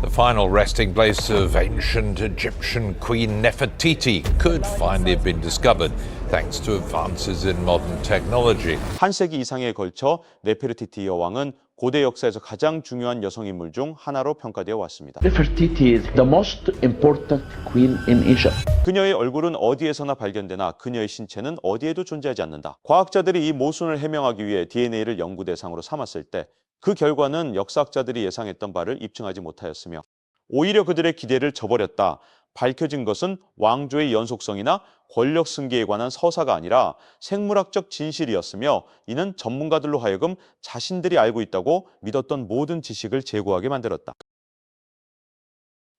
The final resting place of ancient Egyptian Queen Nefertiti could finally have been discovered thanks to advances in modern technology. 한 세기 이상에 걸쳐 네페르티티 여왕은 고대 역사에서 가장 중요한 여성 인물 중 하나로 평가되어 왔습니다. Nefertiti is the most important queen in Egypt. 그녀의 얼굴은 어디에서나 발견되나 그녀의 신체는 어디에도 존재하지 않는다. 과학자들이 이 모순을 해명하기 위해 DNA를 연구 대상으로 삼았을 때 그 결과는 역사학자들이 예상했던 바를 입증하지 못하였으며 오히려 그들의 기대를 저버렸다. 밝혀진 것은 왕조의 연속성이나 권력 승계에 관한 서사가 아니라 생물학적 진실이었으며 이는 전문가들로 하여금 자신들이 알고 있다고 믿었던 모든 지식을 제고하게 만들었다.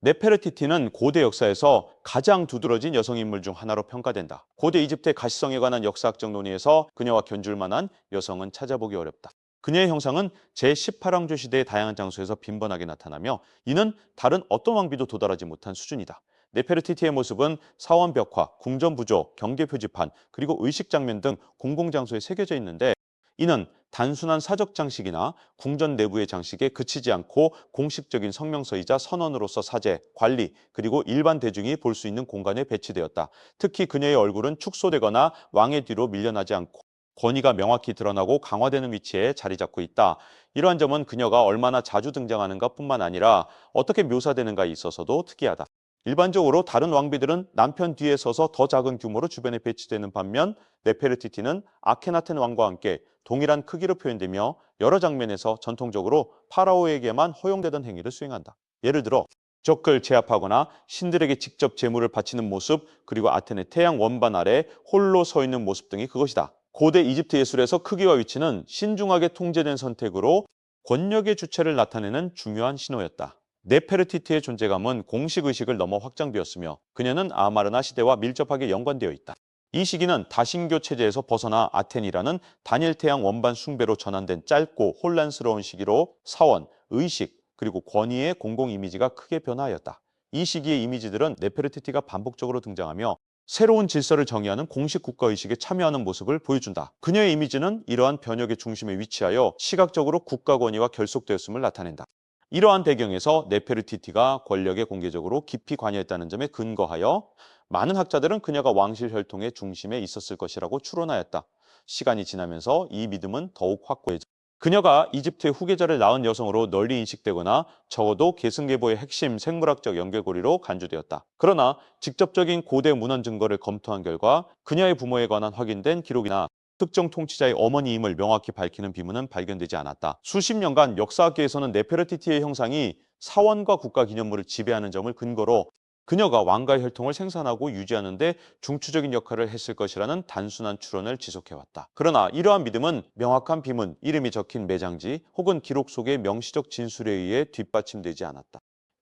네페르티티는 고대 역사에서 가장 두드러진 여성 인물 중 하나로 평가된다. 고대 이집트의 가시성에 관한 역사학적 논의에서 그녀와 견줄 만한 여성은 찾아보기 어렵다. 그녀의 형상은 제18왕조 시대의 다양한 장소에서 빈번하게 나타나며 이는 다른 어떤 왕비도 도달하지 못한 수준이다. 네페르티티의 모습은 사원 벽화, 궁전 부조, 경계 표지판, 그리고 의식 장면 등 공공장소에 새겨져 있는데 이는 단순한 사적 장식이나 궁전 내부의 장식에 그치지 않고 공식적인 성명서이자 선언으로서 사제, 관리, 그리고 일반 대중이 볼 수 있는 공간에 배치되었다. 특히 그녀의 얼굴은 축소되거나 왕의 뒤로 밀려나지 않고 권위가 명확히 드러나고 강화되는 위치에 자리 잡고 있다. 이러한 점은 그녀가 얼마나 자주 등장하는가 뿐만 아니라 어떻게 묘사되는가에 있어서도 특이하다. 일반적으로 다른 왕비들은 남편 뒤에 서서 더 작은 규모로 주변에 배치되는 반면 네페르티티는 아케나텐 왕과 함께 동일한 크기로 표현되며 여러 장면에서 전통적으로 파라오에게만 허용되던 행위를 수행한다. 예를 들어 적을 제압하거나 신들에게 직접 제물을 바치는 모습, 그리고 아테네 태양 원반 아래 홀로 서 있는 모습 등이 그것이다. 고대 이집트 예술에서 크기와 위치는 신중하게 통제된 선택으로 권력의 주체를 나타내는 중요한 신호였다. 네페르티티의 존재감은 공식의식을 넘어 확장되었으며 그녀는 아마르나 시대와 밀접하게 연관되어 있다. 이 시기는 다신교 체제에서 벗어나 아텐이라는 단일 태양 원반 숭배로 전환된 짧고 혼란스러운 시기로 사원, 의식, 그리고 권위의 공공 이미지가 크게 변화하였다. 이 시기의 이미지들은 네페르티티가 반복적으로 등장하며 새로운 질서를 정의하는 공식 국가의식에 참여하는 모습을 보여준다. 그녀의 이미지는 이러한 변혁의 중심에 위치하여 시각적으로 국가 권위와 결속되었음을 나타낸다. 이러한 배경에서 네페르티티가 권력에 공개적으로 깊이 관여했다는 점에 근거하여 많은 학자들은 그녀가 왕실 혈통의 중심에 있었을 것이라고 추론하였다. 시간이 지나면서 이 믿음은 더욱 확고해져 그녀가 이집트의 후계자를 낳은 여성으로 널리 인식되거나 적어도 계승계보의 핵심 생물학적 연결고리로 간주되었다. 그러나 직접적인 고대 문헌 증거를 검토한 결과 그녀의 부모에 관한 확인된 기록이나 특정 통치자의 어머니임을 명확히 밝히는 비문은 발견되지 않았다. 수십 년간 역사학계에서는 네페르티티의 형상이 사원과 국가 기념물을 지배하는 점을 근거로 그녀가 왕가의 혈통을 생산하고 유지하는 데 중추적인 역할을 했을 것이라는 단순한 추론을 지속해왔다. 그러나 이러한 믿음은 명확한 비문, 이름이 적힌 매장지 혹은 기록 속의 명시적 진술에 의해 뒷받침되지 않았다.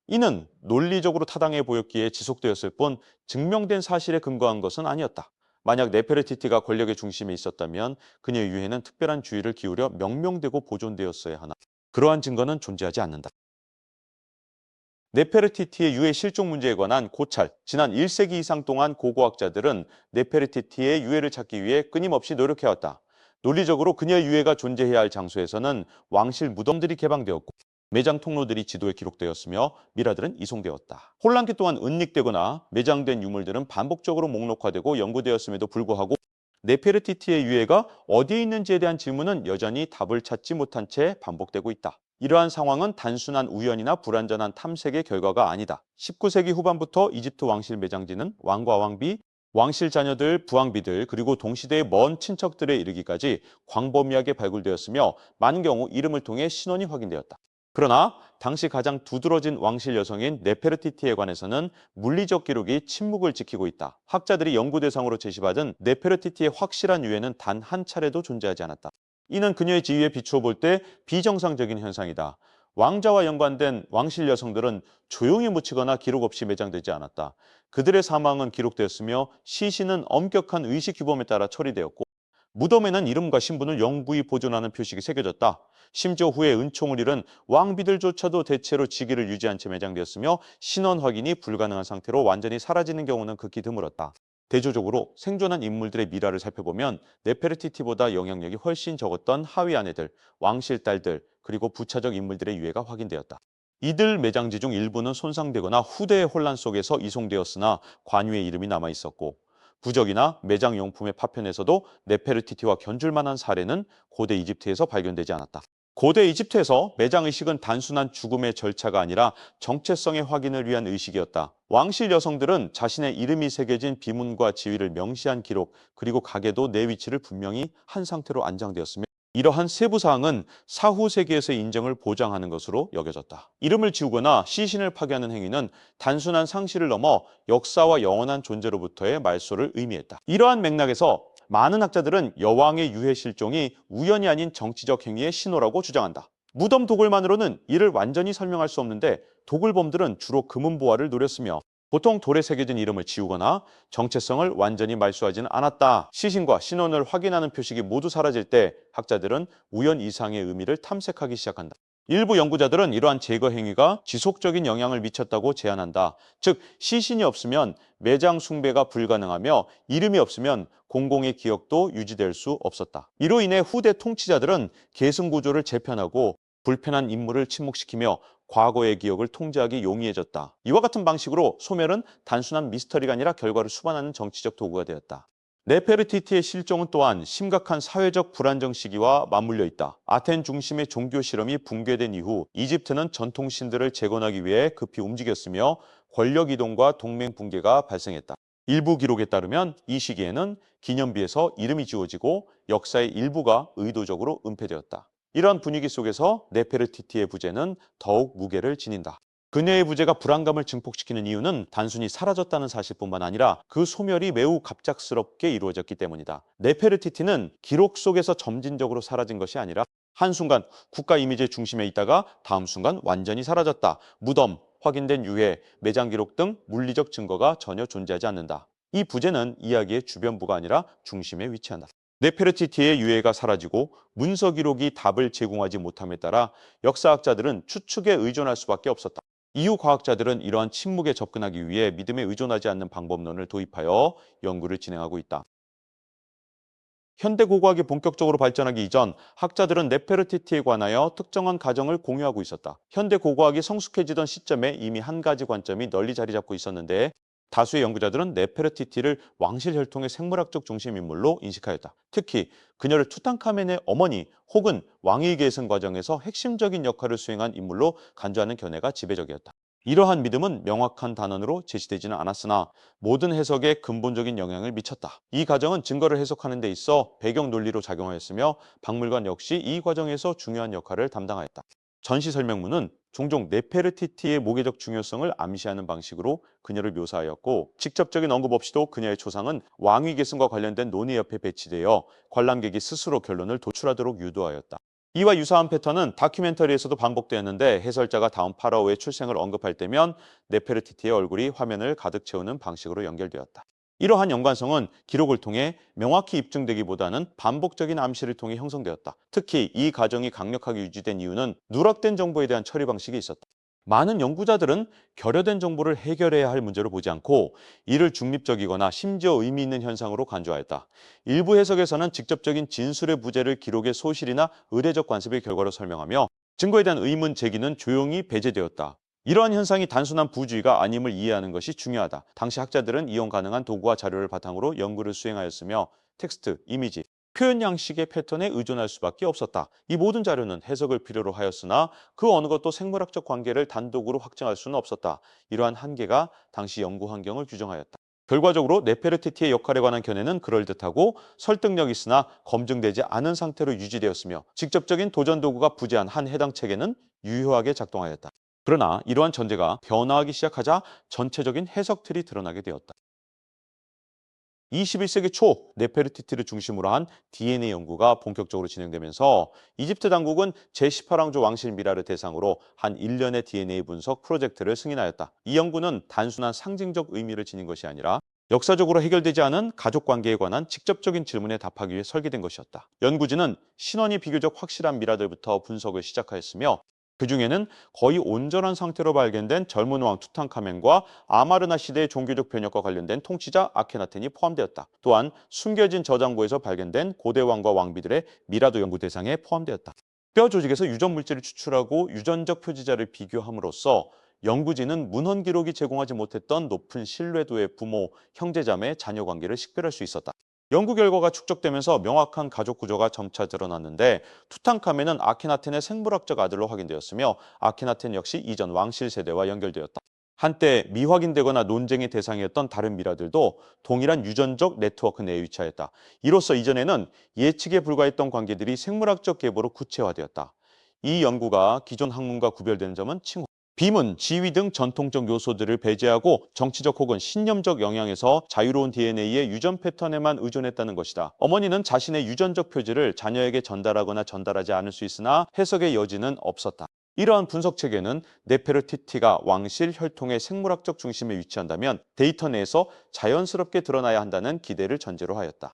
이는 논리적으로 타당해 보였기에 지속되었을 뿐 증명된 사실에 근거한 것은 아니었다. 만약 네페르티티가 권력의 중심에 있었다면 그녀의 유해는 특별한 주의를 기울여 명명되고 보존되었어야 하나 그러한 증거는 존재하지 않는다. 네페르티티의 유해 실종 문제에 관한 고찰, 지난 1세기 이상 동안 고고학자들은 네페르티티의 유해를 찾기 위해 끊임없이 노력해왔다. 논리적으로 그녀의 유해가 존재해야 할 장소에서는 왕실 무덤들이 개방되었고 매장 통로들이 지도에 기록되었으며 미라들은 이송되었다. 혼란기 또한 은닉되거나 매장된 유물들은 반복적으로 목록화되고 연구되었음에도 불구하고 네페르티티의 유해가 어디에 있는지에 대한 질문은 여전히 답을 찾지 못한 채 반복되고 있다. 이러한 상황은 단순한 우연이나 불완전한 탐색의 결과가 아니다. 19세기 후반부터 이집트 왕실 매장지는 왕과 왕비, 왕실 자녀들, 부왕비들, 그리고 동시대의 먼 친척들에 이르기까지 광범위하게 발굴되었으며 많은 경우 이름을 통해 신원이 확인되었다. 그러나 당시 가장 두드러진 왕실 여성인 네페르티티에 관해서는 물리적 기록이 침묵을 지키고 있다. 학자들이 연구 대상으로 제시받은 네페르티티의 확실한 유해는 단 한 차례도 존재하지 않았다. 이는 그녀의 지위에 비추어 볼 때 비정상적인 현상이다. 왕자와 연관된 왕실 여성들은 조용히 묻히거나 기록 없이 매장되지 않았다. 그들의 사망은 기록되었으며 시신은 엄격한 의식 규범에 따라 처리되었고 무덤에는 이름과 신분을 영구히 보존하는 표식이 새겨졌다. 심지어 후에 은총을 잃은 왕비들조차도 대체로 직위를 유지한 채 매장되었으며 신원 확인이 불가능한 상태로 완전히 사라지는 경우는 극히 드물었다. 대조적으로 생존한 인물들의 미라를 살펴보면 네페르티티보다 영향력이 훨씬 적었던 하위 아내들, 왕실 딸들, 그리고 부차적 인물들의 유해가 확인되었다. 이들 매장지 중 일부는 손상되거나 후대의 혼란 속에서 이송되었으나 관유의 이름이 남아 있었고 부적이나 매장 용품의 파편에서도 네페르티티와 견줄 만한 사례는 고대 이집트에서 발견되지 않았다. 고대 이집트에서 매장 의식은 단순한 죽음의 절차가 아니라 정체성의 확인을 위한 의식이었다. 왕실 여성들은 자신의 이름이 새겨진 비문과 지위를 명시한 기록, 그리고 가게도 내 위치를 분명히 한 상태로 안장되었으며 이러한 세부 사항은 사후 세계에서의 인정을 보장하는 것으로 여겨졌다. 이름을 지우거나 시신을 파괴하는 행위는 단순한 상실을 넘어 역사와 영원한 존재로부터의 말소를 의미했다. 이러한 맥락에서 많은 학자들은 여왕의 유해 실종이 우연이 아닌 정치적 행위의 신호라고 주장한다. 무덤 도굴만으로는 이를 완전히 설명할 수 없는데 도굴범들은 주로 금은보화를 노렸으며 보통 돌에 새겨진 이름을 지우거나 정체성을 완전히 말소하지는 않았다. 시신과 신원을 확인하는 표식이 모두 사라질 때 학자들은 우연 이상의 의미를 탐색하기 시작한다. 일부 연구자들은 이러한 제거 행위가 지속적인 영향을 미쳤다고 제안한다. 즉, 시신이 없으면 매장 숭배가 불가능하며 이름이 없으면 공공의 기억도 유지될 수 없었다. 이로 인해 후대 통치자들은 계승 구조를 재편하고 불편한 인물을 침묵시키며 과거의 기억을 통제하기 용이해졌다. 이와 같은 방식으로 소멸은 단순한 미스터리가 아니라 결과를 수반하는 정치적 도구가 되었다. 네페르티티의 실종은 또한 심각한 사회적 불안정 시기와 맞물려 있다. 아텐 중심의 종교 실험이 붕괴된 이후 이집트는 전통 신들을 재건하기 위해 급히 움직였으며 권력 이동과 동맹 붕괴가 발생했다. 일부 기록에 따르면 이 시기에는 기념비에서 이름이 지워지고 역사의 일부가 의도적으로 은폐되었다. 이러한 분위기 속에서 네페르티티의 부재는 더욱 무게를 지닌다. 그녀의 부재가 불안감을 증폭시키는 이유는 단순히 사라졌다는 사실뿐만 아니라 그 소멸이 매우 갑작스럽게 이루어졌기 때문이다. 네페르티티는 기록 속에서 점진적으로 사라진 것이 아니라 한순간 국가 이미지의 중심에 있다가 다음 순간 완전히 사라졌다. 무덤, 확인된 유해, 매장 기록 등 물리적 증거가 전혀 존재하지 않는다. 이 부재는 이야기의 주변부가 아니라 중심에 위치한다. 네페르티티의 유해가 사라지고 문서 기록이 답을 제공하지 못함에 따라 역사학자들은 추측에 의존할 수밖에 없었다. 이후 과학자들은 이러한 침묵에 접근하기 위해 믿음에 의존하지 않는 방법론을 도입하여 연구를 진행하고 있다. 현대 고고학이 본격적으로 발전하기 이전 학자들은 네페르티티에 관하여 특정한 가정을 공유하고 있었다. 현대 고고학이 성숙해지던 시점에 이미 한 가지 관점이 널리 자리 잡고 있었는데 다수의 연구자들은 네페르티티를 왕실 혈통의 생물학적 중심 인물로 인식하였다. 특히 그녀를 투탕카멘의 어머니 혹은 왕위 계승 과정에서 핵심적인 역할을 수행한 인물로 간주하는 견해가 지배적이었다. 이러한 믿음은 명확한 단언으로 제시되지는 않았으나 모든 해석에 근본적인 영향을 미쳤다. 이 과정은 증거를 해석하는 데 있어 배경 논리로 작용하였으며 박물관 역시 이 과정에서 중요한 역할을 담당하였다. 전시 설명문은 종종 네페르티티의 모계적 중요성을 암시하는 방식으로 그녀를 묘사하였고 직접적인 언급 없이도 그녀의 초상은 왕위 계승과 관련된 논의 옆에 배치되어 관람객이 스스로 결론을 도출하도록 유도하였다. 이와 유사한 패턴은 다큐멘터리에서도 반복되었는데 해설자가 다음 파라오의 출생을 언급할 때면 네페르티티의 얼굴이 화면을 가득 채우는 방식으로 연결되었다. 이러한 연관성은 기록을 통해 명확히 입증되기보다는 반복적인 암시를 통해 형성되었다. 특히 이 과정이 강력하게 유지된 이유는 누락된 정보에 대한 처리 방식이 있었다. 많은 연구자들은 결여된 정보를 해결해야 할 문제로 보지 않고 이를 중립적이거나 심지어 의미 있는 현상으로 간주하였다. 일부 해석에서는 직접적인 진술의 부재를 기록의 소실이나 의례적 관습의 결과로 설명하며 증거에 대한 의문 제기는 조용히 배제되었다. 이러한 현상이 단순한 부주의가 아님을 이해하는 것이 중요하다. 당시 학자들은 이용 가능한 도구와 자료를 바탕으로 연구를 수행하였으며 텍스트, 이미지, 표현 양식의 패턴에 의존할 수밖에 없었다. 이 모든 자료는 해석을 필요로 하였으나 그 어느 것도 생물학적 관계를 단독으로 확정할 수는 없었다. 이러한 한계가 당시 연구 환경을 규정하였다. 결과적으로 네페르티티의 역할에 관한 견해는 그럴듯하고 설득력 있으나 검증되지 않은 상태로 유지되었으며 직접적인 도전 도구가 부재한 한 해당 체계는 유효하게 작동하였다. 그러나 이러한 전제가 변화하기 시작하자 전체적인 해석 틀이 드러나게 되었다. 21세기 초 네페르티티를 중심으로 한 DNA 연구가 본격적으로 진행되면서 이집트 당국은 제18왕조 왕실 미라를 대상으로 한 1년의 DNA 분석 프로젝트를 승인하였다. 이 연구는 단순한 상징적 의미를 지닌 것이 아니라 역사적으로 해결되지 않은 가족 관계에 관한 직접적인 질문에 답하기 위해 설계된 것이었다. 연구진은 신원이 비교적 확실한 미라들부터 분석을 시작하였으며 그중에는 거의 온전한 상태로 발견된 젊은 왕 투탕카멘과 아마르나 시대의 종교적 변혁과 관련된 통치자 아케나텐이 포함되었다. 또한 숨겨진 저장고에서 발견된 고대 왕과 왕비들의 미라도 연구 대상에 포함되었다. 뼈 조직에서 유전 물질을 추출하고 유전적 표지자를 비교함으로써 연구진은 문헌 기록이 제공하지 못했던 높은 신뢰도의 부모, 형제자매, 자녀 관계를 식별할 수 있었다. 연구 결과가 축적되면서 명확한 가족 구조가 점차 드러났는데 투탕카멘은 아케나텐의 생물학적 아들로 확인되었으며 아케나텐 역시 이전 왕실 세대와 연결되었다. 한때 미확인되거나 논쟁의 대상이었던 다른 미라들도 동일한 유전적 네트워크 내에 위치하였다. 이로써 이전에는 예측에 불과했던 관계들이 생물학적 계보로 구체화되었다. 이 연구가 기존 학문과 구별되는 점은 칭호. 비문, 지위 등 전통적 요소들을 배제하고 정치적 혹은 신념적 영향에서 자유로운 DNA의 유전 패턴에만 의존했다는 것이다. 어머니는 자신의 유전적 표지를 자녀에게 전달하거나 전달하지 않을 수 있으나 해석의 여지는 없었다. 이러한 분석 체계는 네페르티티가 왕실 혈통의 생물학적 중심에 위치한다면 데이터 내에서 자연스럽게 드러나야 한다는 기대를 전제로 하였다.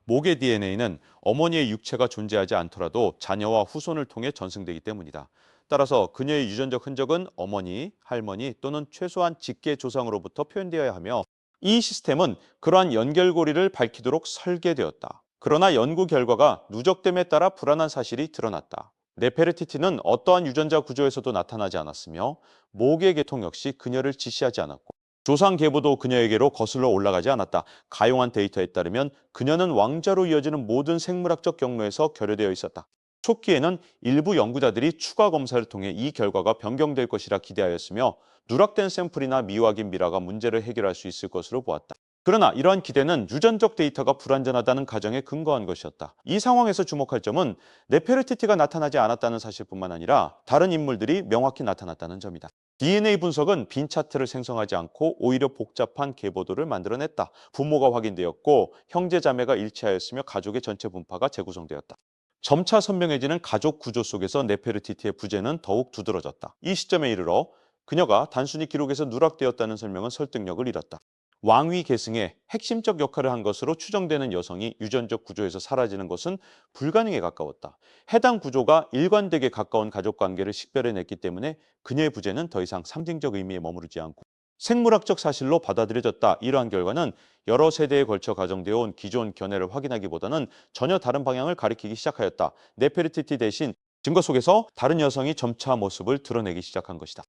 모계 DNA는 어머니의 육체가 존재하지 않더라도 자녀와 후손을 통해 전승되기 때문이다. 따라서 그녀의 유전적 흔적은 어머니, 할머니 또는 최소한 직계 조상으로부터 표현되어야 하며 이 시스템은 그러한 연결고리를 밝히도록 설계되었다. 그러나 연구 결과가 누적됨에 따라 불안한 사실이 드러났다. 네페르티티는 어떠한 유전자 구조에서도 나타나지 않았으며 모계 계통 역시 그녀를 지시하지 않았고 조상 계보도 그녀에게로 거슬러 올라가지 않았다. 가용한 데이터에 따르면 그녀는 왕자로 이어지는 모든 생물학적 경로에서 결여되어 있었다. 초기에는 일부 연구자들이 추가 검사를 통해 이 결과가 변경될 것이라 기대하였으며 누락된 샘플이나 미확인 미라가 문제를 해결할 수 있을 것으로 보았다. 그러나 이러한 기대는 유전적 데이터가 불완전하다는 가정에 근거한 것이었다. 이 상황에서 주목할 점은 네페르티티가 나타나지 않았다는 사실뿐만 아니라 다른 인물들이 명확히 나타났다는 점이다. DNA 분석은 빈 차트를 생성하지 않고 오히려 복잡한 계보도를 만들어냈다. 부모가 확인되었고 형제 자매가 일치하였으며 가족의 전체 분파가 재구성되었다. 점차 선명해지는 가족 구조 속에서 네페르티티의 부재는 더욱 두드러졌다. 이 시점에 이르러 그녀가 단순히 기록에서 누락되었다는 설명은 설득력을 잃었다. 왕위 계승에 핵심적 역할을 한 것으로 추정되는 여성이 유전적 구조에서 사라지는 것은 불가능에 가까웠다. 해당 구조가 일관되게 가까운 가족관계를 식별해냈기 때문에 그녀의 부재는 더 이상 상징적 의미에 머무르지 않고 생물학적 사실로 받아들여졌다. 이러한 결과는 여러 세대에 걸쳐 가정되어 온 기존 견해를 확인하기보다는 전혀 다른 방향을 가리키기 시작하였다. 네페르티티 대신 증거 속에서 다른 여성이 점차 모습을 드러내기 시작한 것이다.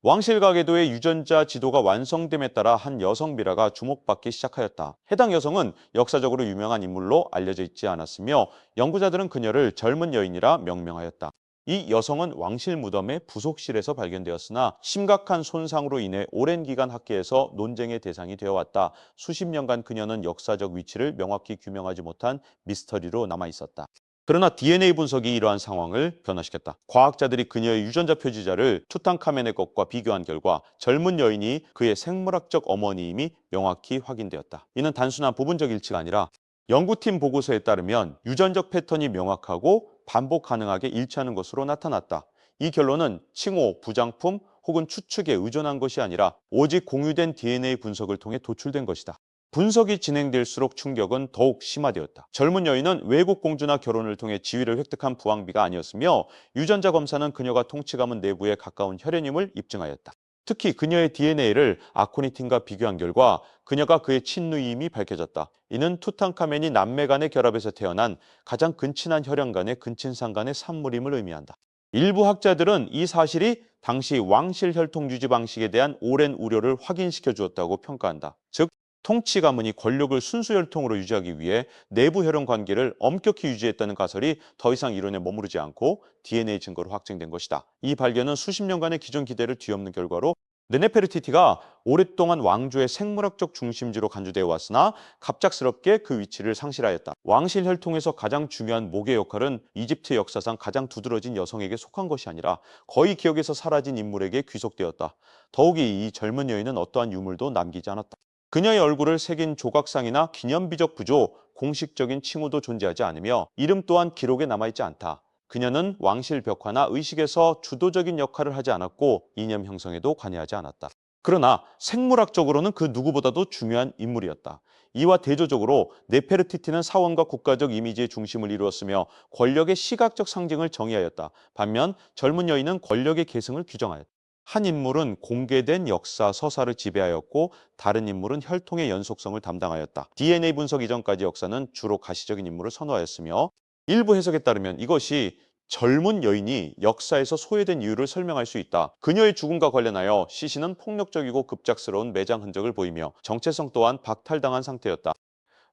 왕실가계도의 유전자 지도가 완성됨에 따라 한 여성 미라가 주목받기 시작하였다. 해당 여성은 역사적으로 유명한 인물로 알려져 있지 않았으며 연구자들은 그녀를 젊은 여인이라 명명하였다. 이 여성은 왕실 무덤의 부속실에서 발견되었으나 심각한 손상으로 인해 오랜 기간 학계에서 논쟁의 대상이 되어왔다. 수십 년간 그녀는 역사적 위치를 명확히 규명하지 못한 미스터리로 남아있었다. 그러나 DNA 분석이 이러한 상황을 변화시켰다. 과학자들이 그녀의 유전자 표지자를 투탕카멘의 것과 비교한 결과 젊은 여인이 그의 생물학적 어머니임이 명확히 확인되었다. 이는 단순한 부분적 일치가 아니라 연구팀 보고서에 따르면 유전적 패턴이 명확하고 반복 가능하게 일치하는 것으로 나타났다. 이 결론은 칭호, 부장품 혹은 추측에 의존한 것이 아니라 오직 공유된 DNA 분석을 통해 도출된 것이다. 분석이 진행될수록 충격은 더욱 심화되었다. 젊은 여인은 외국 공주나 결혼을 통해 지위를 획득한 부왕비가 아니었으며 유전자 검사는 그녀가 통치가문 내부에 가까운 혈연임을 입증하였다. 특히 그녀의 DNA를 아코니틴과 비교한 결과 그녀가 그의 친누이임이 밝혀졌다. 이는 투탕카멘이 남매 간의 결합에서 태어난 가장 근친한 혈연 간의 근친상 간의 산물임을 의미한다. 일부 학자들은 이 사실이 당시 왕실 혈통 유지 방식에 대한 오랜 우려를 확인시켜 주었다고 평가한다. 즉 통치 가문이 권력을 순수 혈통으로 유지하기 위해 내부 혈연 관계를 엄격히 유지했다는 가설이 더 이상 이론에 머무르지 않고 DNA 증거로 확증된 것이다. 이 발견은 수십 년간의 기존 기대를 뒤엎는 결과로 네페르티티가 오랫동안 왕조의 생물학적 중심지로 간주되어 왔으나 갑작스럽게 그 위치를 상실하였다. 왕실 혈통에서 가장 중요한 모계 역할은 이집트 역사상 가장 두드러진 여성에게 속한 것이 아니라 거의 기억에서 사라진 인물에게 귀속되었다. 더욱이 이 젊은 여인은 어떠한 유물도 남기지 않았다. 그녀의 얼굴을 새긴 조각상이나 기념비적 부조, 공식적인 칭호도 존재하지 않으며 이름 또한 기록에 남아있지 않다. 그녀는 왕실 벽화나 의식에서 주도적인 역할을 하지 않았고 이념 형성에도 관여하지 않았다. 그러나 생물학적으로는 그 누구보다도 중요한 인물이었다. 이와 대조적으로 네페르티티는 사원과 국가적 이미지의 중심을 이루었으며 권력의 시각적 상징을 정의하였다. 반면 젊은 여인은 권력의 계승을 규정하였다. 한 인물은 공개된 역사 서사를 지배하였고 다른 인물은 혈통의 연속성을 담당하였다. DNA 분석 이전까지 역사는 주로 가시적인 인물을 선호하였으며 일부 해석에 따르면 이것이 젊은 여인이 역사에서 소외된 이유를 설명할 수 있다. 그녀의 죽음과 관련하여 시신은 폭력적이고 급작스러운 매장 흔적을 보이며 정체성 또한 박탈당한 상태였다.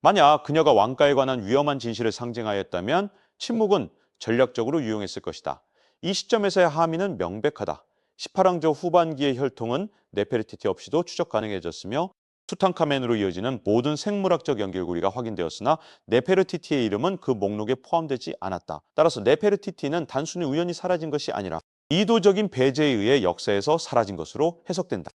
만약 그녀가 왕가에 관한 위험한 진실을 상징하였다면 침묵은 전략적으로 유용했을 것이다. 이 시점에서의 함의는 명백하다. 18왕조 후반기의 혈통은 네페르티티 없이도 추적 가능해졌으며 투탕카멘으로 이어지는 모든 생물학적 연결고리가 확인되었으나 네페르티티의 이름은 그 목록에 포함되지 않았다. 따라서 네페르티티는 단순히 우연히 사라진 것이 아니라 의도적인 배제에 의해 역사에서 사라진 것으로 해석된다.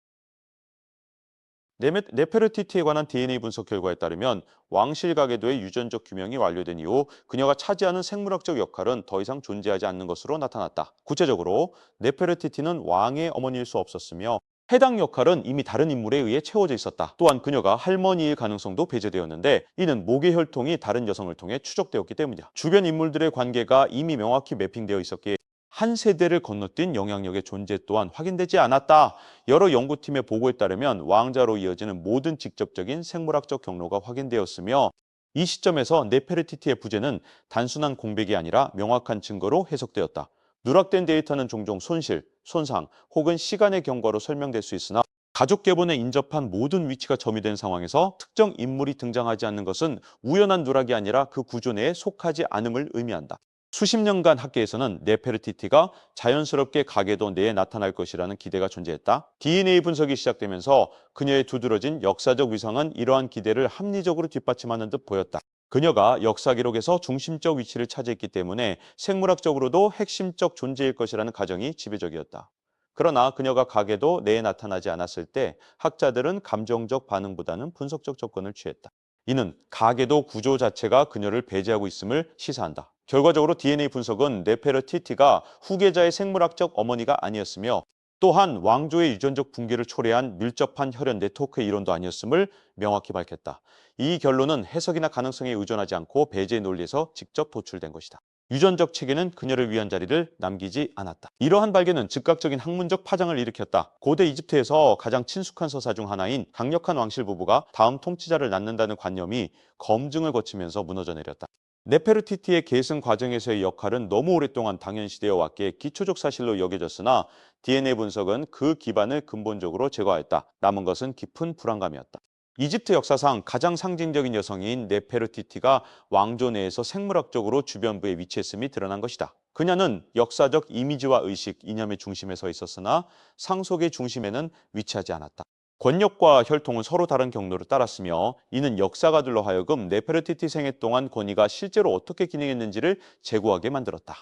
네페르티티에 관한 DNA 분석 결과에 따르면 왕실 가계도의 유전적 규명이 완료된 이후 그녀가 차지하는 생물학적 역할은 더 이상 존재하지 않는 것으로 나타났다. 구체적으로 네페르티티는 왕의 어머니일 수 없었으며 해당 역할은 이미 다른 인물에 의해 채워져 있었다. 또한 그녀가 할머니일 가능성도 배제되었는데 이는 목의 혈통이 다른 여성을 통해 추적되었기 때문이다. 주변 인물들의 관계가 이미 명확히 매핑되어 있었기에 한 세대를 건너뛴 영향력의 존재 또한 확인되지 않았다. 여러 연구팀의 보고에 따르면 왕자로 이어지는 모든 직접적인 생물학적 경로가 확인되었으며 이 시점에서 네페르티티의 부재는 단순한 공백이 아니라 명확한 증거로 해석되었다. 누락된 데이터는 종종 손실, 손상 혹은 시간의 경과로 설명될 수 있으나 가족 계본에 인접한 모든 위치가 점유된 상황에서 특정 인물이 등장하지 않는 것은 우연한 누락이 아니라 그 구조 내에 속하지 않음을 의미한다. 수십 년간 학계에서는 네페르티티가 자연스럽게 가계도 내에 나타날 것이라는 기대가 존재했다. DNA 분석이 시작되면서 그녀의 두드러진 역사적 위상은 이러한 기대를 합리적으로 뒷받침하는 듯 보였다. 그녀가 역사 기록에서 중심적 위치를 차지했기 때문에 생물학적으로도 핵심적 존재일 것이라는 가정이 지배적이었다. 그러나 그녀가 가계도 내에 나타나지 않았을 때 학자들은 감정적 반응보다는 분석적 접근을 취했다. 이는 가계도 구조 자체가 그녀를 배제하고 있음을 시사한다. 결과적으로 DNA 분석은 네페르티티가 후계자의 생물학적 어머니가 아니었으며 또한 왕조의 유전적 붕괴를 초래한 밀접한 혈연 네트워크의 이론도 아니었음을 명확히 밝혔다. 이 결론은 해석이나 가능성에 의존하지 않고 배제 논리에서 직접 도출된 것이다. 유전적 체계는 그녀를 위한 자리를 남기지 않았다. 이러한 발견은 즉각적인 학문적 파장을 일으켰다. 고대 이집트에서 가장 친숙한 서사 중 하나인 강력한 왕실 부부가 다음 통치자를 낳는다는 관념이 검증을 거치면서 무너져 내렸다. 네페르티티의 계승 과정에서의 역할은 너무 오랫동안 당연시되어 왔기에 기초적 사실로 여겨졌으나 DNA 분석은 그 기반을 근본적으로 제거하였다. 남은 것은 깊은 불안감이었다. 이집트 역사상 가장 상징적인 여성인 네페르티티가 왕조 내에서 생물학적으로 주변부에 위치했음이 드러난 것이다. 그녀는 역사적 이미지와 의식, 이념의 중심에 서 있었으나 상속의 중심에는 위치하지 않았다. 권력과 혈통은 서로 다른 경로를 따랐으며 이는 역사가들로 하여금 네페르티티 생애 동안 권위가 실제로 어떻게 기능했는지를 재고하게 만들었다.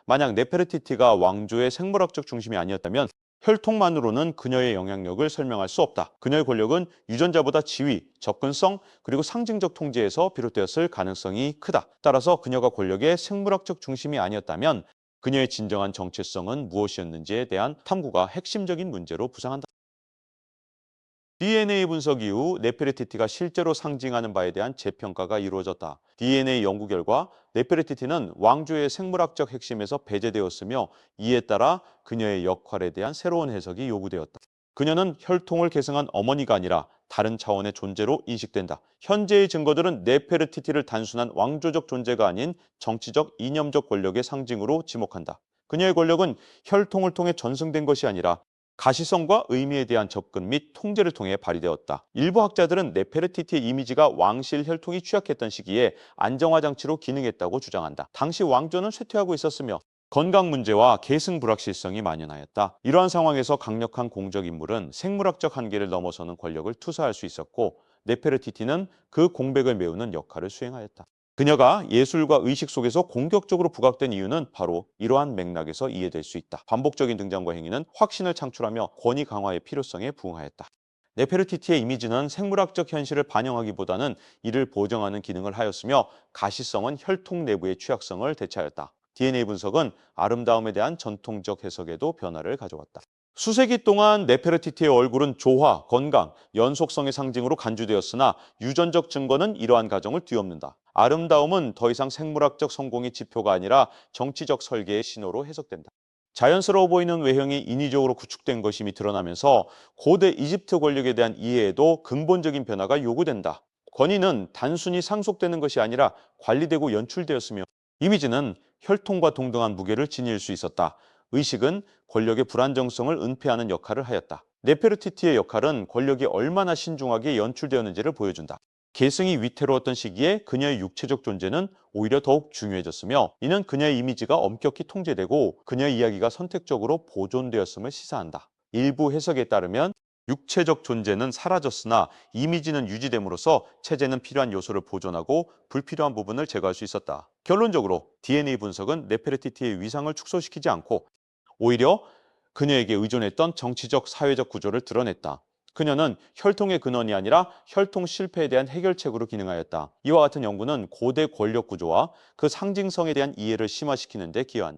만약 네페르티티가 왕조의 생물학적 중심이 아니었다면 혈통만으로는 그녀의 영향력을 설명할 수 없다. 그녀의 권력은 유전자보다 지위, 접근성, 그리고 상징적 통제에서 비롯되었을 가능성이 크다. 따라서 그녀가 권력의 생물학적 중심이 아니었다면 그녀의 진정한 정체성은 무엇이었는지에 대한 탐구가 핵심적인 문제로 부상한다. DNA 분석 이후 네페르티티가 실제로 상징하는 바에 대한 재평가가 이루어졌다. DNA 연구 결과 네페르티티는 왕조의 생물학적 핵심에서 배제되었으며 이에 따라 그녀의 역할에 대한 새로운 해석이 요구되었다. 그녀는 혈통을 계승한 어머니가 아니라 다른 차원의 존재로 인식된다. 현재의 증거들은 네페르티티를 단순한 왕조적 존재가 아닌 정치적, 이념적 권력의 상징으로 지목한다. 그녀의 권력은 혈통을 통해 전승된 것이 아니라 가시성과 의미에 대한 접근 및 통제를 통해 발휘되었다. 일부 학자들은 네페르티티의 이미지가 왕실 혈통이 취약했던 시기에 안정화 장치로 기능했다고 주장한다. 당시 왕조는 쇠퇴하고 있었으며 건강 문제와 계승 불확실성이 만연하였다. 이러한 상황에서 강력한 공적 인물은 생물학적 한계를 넘어서는 권력을 투사할 수 있었고 네페르티티는 그 공백을 메우는 역할을 수행하였다. 그녀가 예술과 의식 속에서 공격적으로 부각된 이유는 바로 이러한 맥락에서 이해될 수 있다. 반복적인 등장과 행위는 확신을 창출하며 권위 강화의 필요성에 부응하였다. 네페르티티의 이미지는 생물학적 현실을 반영하기보다는 이를 보정하는 기능을 하였으며 가시성은 혈통 내부의 취약성을 대체하였다. DNA 분석은 아름다움에 대한 전통적 해석에도 변화를 가져왔다. 수세기 동안 네페르티티의 얼굴은 조화, 건강, 연속성의 상징으로 간주되었으나 유전적 증거는 이러한 가정을 뒤엎는다. 아름다움은 더 이상 생물학적 성공의 지표가 아니라 정치적 설계의 신호로 해석된다. 자연스러워 보이는 외형이 인위적으로 구축된 것임이 드러나면서 고대 이집트 권력에 대한 이해에도 근본적인 변화가 요구된다. 권위는 단순히 상속되는 것이 아니라 관리되고 연출되었으며 이미지는 혈통과 동등한 무게를 지닐 수 있었다. 의식은 권력의 불안정성을 은폐하는 역할을 하였다. 네페르티티의 역할은 권력이 얼마나 신중하게 연출되었는지를 보여준다. 계승이 위태로웠던 시기에 그녀의 육체적 존재는 오히려 더욱 중요해졌으며, 이는 그녀의 이미지가 엄격히 통제되고 그녀의 이야기가 선택적으로 보존되었음을 시사한다. 일부 해석에 따르면 육체적 존재는 사라졌으나 이미지는 유지됨으로써 체제는 필요한 요소를 보존하고 불필요한 부분을 제거할 수 있었다. 결론적으로 DNA 분석은 네페르티티의 위상을 축소시키지 않고 오히려 그녀에게 의존했던 정치적 사회적 구조를 드러냈다. 그녀는 혈통의 근원이 아니라 혈통 실패에 대한 해결책으로 기능하였다. 이와 같은 연구는 고대 권력 구조와 그 상징성에 대한 이해를 심화시키는 데 기여한다.